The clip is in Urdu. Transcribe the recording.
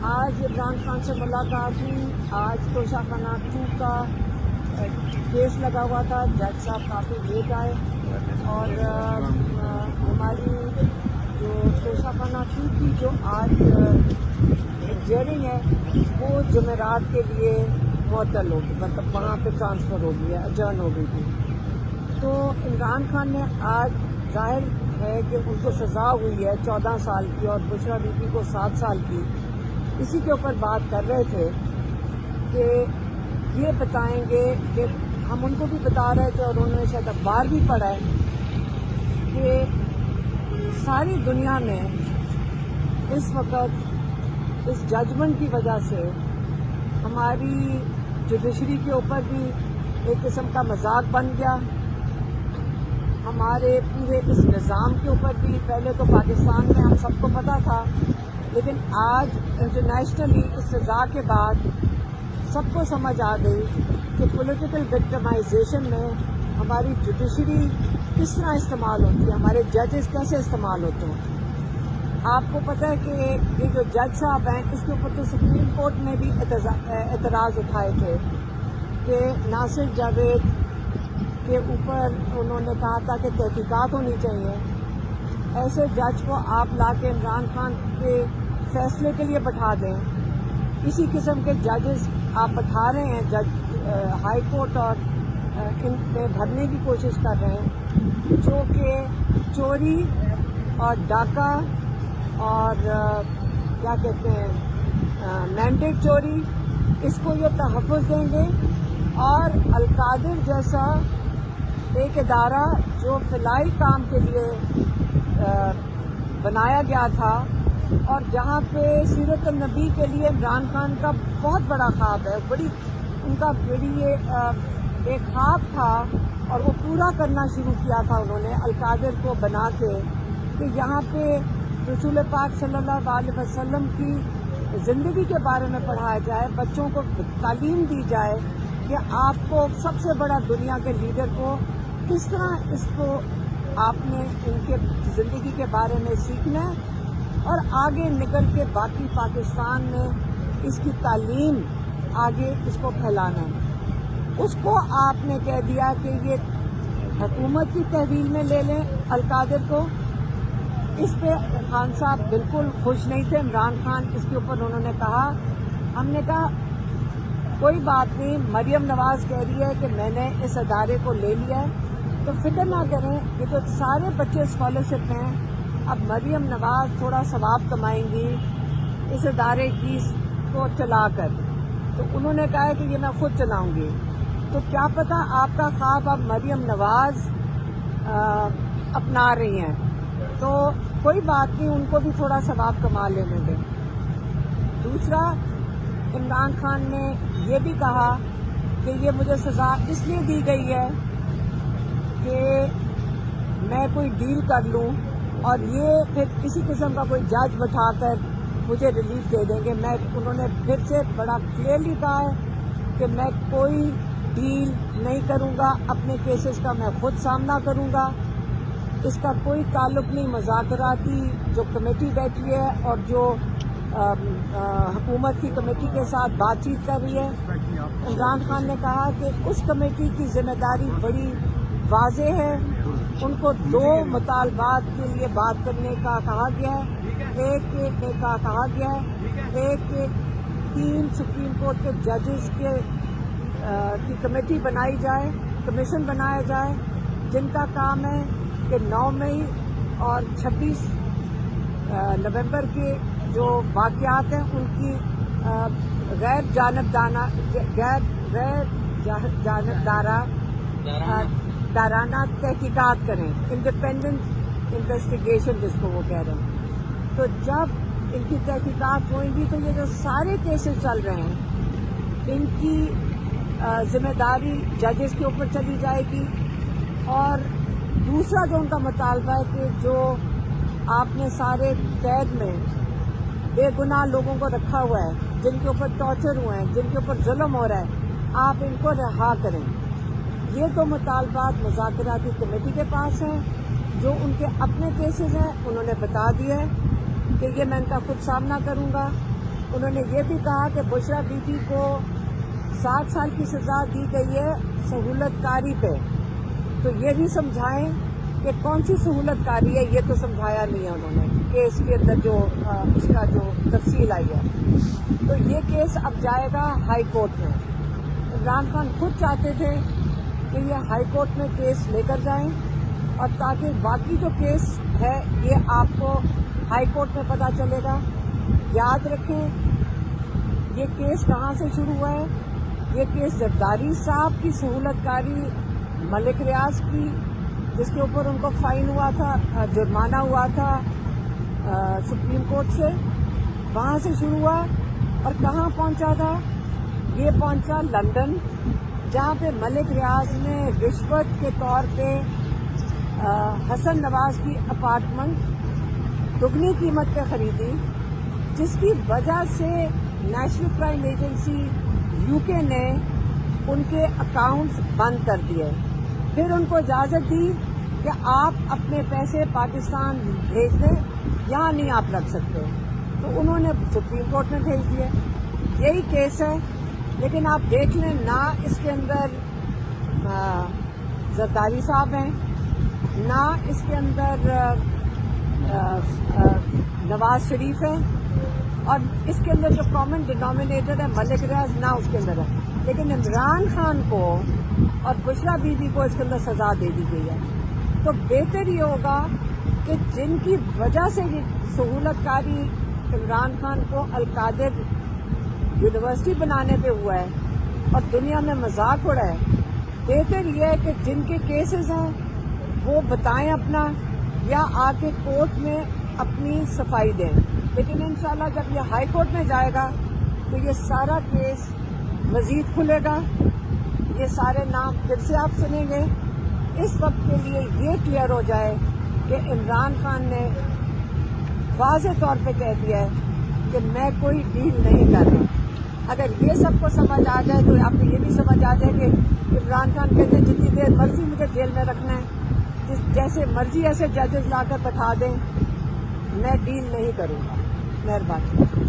آج عمران خان سے ملاقات ہوئی. آج توشہ خانہ 2 کا کیس لگا ہوا تھا. جج صاحب کافی لیٹ آئے اور ہماری جو توشہ خانہ 2 کی جو آج ہیئرنگ ہے وہ جمعرات کے لیے معطل ہوگی، مطلب وہاں پہ ٹرانسفر ہو گئی ہے، اجرن ہو گئی تھی. تو عمران خان نے آج ظاہر ہے کہ ان کو سزا ہوئی ہے 14 سال کی اور بشرا بی بی کو 7 سال کی. اسی کے اوپر بات کر رہے تھے کہ یہ بتائیں گے کہ ہم ان کو بھی بتا رہے تھے اور انہوں نے شاید اخبار بھی پڑھا ہے کہ ساری دنیا میں اس وقت اس ججمنٹ کی وجہ سے ہماری جوڈیشری کے اوپر بھی ایک قسم کا مذاق بن گیا. ہمارے پورے اس نظام کے اوپر بھی پہلے تو پاکستان میں ہم سب کو پتہ تھا، لیکن آج انٹرنیشنلی اس سزا کے بعد سب کو سمجھ آ گئی کہ پولیٹیکل وکٹمائزیشن میں ہماری جوڈیشری کس طرح استعمال ہوتی ہے، ہمارے ججز کیسے استعمال ہوتے ہیں. آپ کو پتہ ہے کہ یہ جو جج صاحب ہیں اس کے اوپر تو سپریم کورٹ نے بھی اعتراض اٹھائے تھے کہ ناصر جاوید کے اوپر انہوں نے کہا تھا کہ تحقیقات ہونی چاہیے. ایسے جج کو آپ لا کے عمران خان کے فیصلے کے لیے بٹھا دیں. اسی قسم کے ججز آپ بٹھا رہے ہیں، جج ہائی کورٹ اور ان میں بھرنے کی کوشش کر رہے ہیں جو کہ چوری اور ڈاکہ اور کیا کہتے ہیں مینڈیٹ چوری اس کو یہ تحفظ دیں گے. اور القادر جیسا ایک ادارہ جو فلاحی کام کے لیے بنایا گیا تھا اور جہاں پہ سیرت النبی کے لیے عمران خان کا بہت بڑا خواب ہے، ان کا ایک خواب تھا اور وہ پورا کرنا شروع کیا تھا انہوں نے القادر کو بنا کے کہ یہاں پہ رسول پاک صلی اللہ علیہ وسلم کی زندگی کے بارے میں پڑھایا جائے، بچوں کو تعلیم دی جائے کہ آپ کو سب سے بڑا دنیا کے لیڈر کو کس طرح اس کو آپ نے ان کے زندگی کے بارے میں سیکھنا ہے اور آگے نکل کے باقی پاکستان میں اس کی تعلیم آگے اس کو پھیلانا ہے. اس کو آپ نے کہہ دیا کہ یہ حکومت کی تحویل میں لے لیں القادر کو. اس پہ خان صاحب بالکل خوش نہیں تھے. عمران خان اس کے اوپر انہوں نے کہا، ہم نے کہا کوئی بات نہیں، مریم نواز کہہ رہی ہے کہ میں نے اس ادارے کو لے لیا ہے تو فکر نہ کریں، یہ تو سارے بچے اسکالرشپ ہیں. اب مریم نواز تھوڑا ثواب کمائیں گی اس ادارے کی کو چلا کر. تو انہوں نے کہا کہ یہ میں خود چلاؤں گی. تو کیا پتہ آپ کا خواب اب مریم نواز اپنا رہی ہیں، تو کوئی بات نہیں، ان کو بھی تھوڑا ثواب کما لینے دیں. دوسرا، عمران خان نے یہ بھی کہا کہ یہ مجھے سزا اس لیے دی گئی ہے کہ میں کوئی ڈیل کر لوں اور یہ پھر کسی قسم کا کوئی جج بٹھا کر مجھے ریلیف دے دیں گے. انہوں نے پھر سے بڑا کلیئرلی کہا ہے کہ میں کوئی ڈیل نہیں کروں گا، اپنے کیسز کا میں خود سامنا کروں گا. اس کا کوئی تعلق نہیں مذاکراتی جو کمیٹی بیٹھی ہے اور جو حکومت کی کمیٹی کے ساتھ بات چیت کر رہی ہے. عمران خان نے کہا کہ اس کمیٹی کی ذمہ داری بڑی واضح ہے، ان کو 2 مطالبات کے لیے بات کرنے کا کہا گیا ہے. ایک کا کہا گیا ہے ایک 3 سپریم کورٹ کے ججز کی کمیٹی بنائی جائے، کمیشن بنایا جائے جن کا کام ہے کہ 9 مئی اور 26 نومبر کے جو واقعات ہیں ان کی غیر جانبدارانہ تحقیقات کریں، انڈیپینڈنٹ انویسٹیگیشن جس کو وہ کہہ رہے ہیں. تو جب ان کی تحقیقات ہوئیں گی تو یہ جو سارے کیسز چل رہے ہیں ان کی ذمہ داری ججز کے اوپر چلی جائے گی. اور دوسرا جو ان کا مطالبہ ہے کہ جو آپ نے سارے قید میں بے گناہ لوگوں کو رکھا ہوا ہے، جن کے اوپر ٹارچر ہوئے ہیں، جن کے اوپر ظلم ہو رہا ہے، آپ ان کو رہا کریں. یہ 2 مطالبات مذاکراتی کمیٹی کے پاس ہیں. جو ان کے اپنے کیسز ہیں انہوں نے بتا دیا ہے کہ یہ میں ان کا خود سامنا کروں گا. انہوں نے یہ بھی کہا کہ بشرا بی بی کو 7 سال کی سزا دی گئی ہے سہولت کاری پہ، تو یہ بھی سمجھائیں کہ کون سی سہولت کاری ہے، یہ تو سمجھایا نہیں ہے انہوں نے کیس کے اندر جو اس کا جو تفصیل آئی ہے۔ تو یہ کیس اب جائے گا ہائی کورٹ میں۔ عمران خان خود چاہتے تھے کہ یہ ہائی کورٹ میں کیس لے کر جائیں، اور تاکہ باقی جو کیس ہے یہ آپ کو ہائی کورٹ میں پتہ چلے گا۔ یاد رکھیں یہ کیس کہاں سے شروع ہوا ہے، یہ کیس زرداری صاحب کی سہولت کاری ملک ریاض کی، جس کے اوپر ان کو فائن ہوا تھا، جرمانہ ہوا تھا سپریم کورٹ سے، وہاں سے شروع ہوا اور کہاں پہنچا تھا، یہ پہنچا لندن، جہاں پہ ملک ریاض نے رشوت کے طور پہ حسن نواز کی اپارٹمنٹ دگنی قیمت پہ خریدی، جس کی وجہ سے نیشنل کرائم ایجنسی UK نے ان کے اکاؤنٹس بند کر دیے، پھر ان کو اجازت دی کہ آپ اپنے پیسے پاکستان بھیج دیں، یہاں نہیں آپ رکھ سکتے، تو انہوں نے سپریم کورٹ میں بھیج دیے۔ یہی کیس ہے، لیکن آپ دیکھ لیں نہ اس کے اندر زرداری صاحب ہیں، نہ اس کے اندر نواز شریف ہے، اور اس کے اندر جو کامن ڈینامینیٹر ہے ملک ریاض، نہ اس کے اندر ہے، لیکن عمران خان کو اور بشرا بی بی کو اس کے اندر سزا دے دی گئی ہے۔ تو بہتر یہ ہوگا کہ جن کی وجہ سے یہ سہولت کاری عمران خان کو القادر یونیورسٹی بنانے پہ ہوا ہے اور دنیا میں مذاق اڑا ہے، بہتر یہ ہے کہ جن کے کیسز ہیں وہ بتائیں اپنا، یا آ کے کورٹ میں اپنی صفائی دیں، لیکن انشاءاللہ جب یہ ہائی کورٹ میں جائے گا تو یہ سارا کیس مزید کھلے گا، یہ سارے نام پھر سے آپ سنیں گے۔ اس وقت کے لیے یہ کلیئر ہو جائے کہ عمران خان نے واضح طور پہ کہہ دیا ہے کہ میں کوئی ڈیل نہیں کر رہا۔ اگر یہ سب کو سمجھ آ جائے تو آپ کو یہ بھی سمجھ آ جائے کہ عمران خان کہتے ہیں جتنی دیر مرضی مجھے جیل میں رکھنا ہے، جیسے مرضی ایسے ججز لا کر بٹھا دیں، میں ڈیل نہیں کروں گا۔ مہربانی۔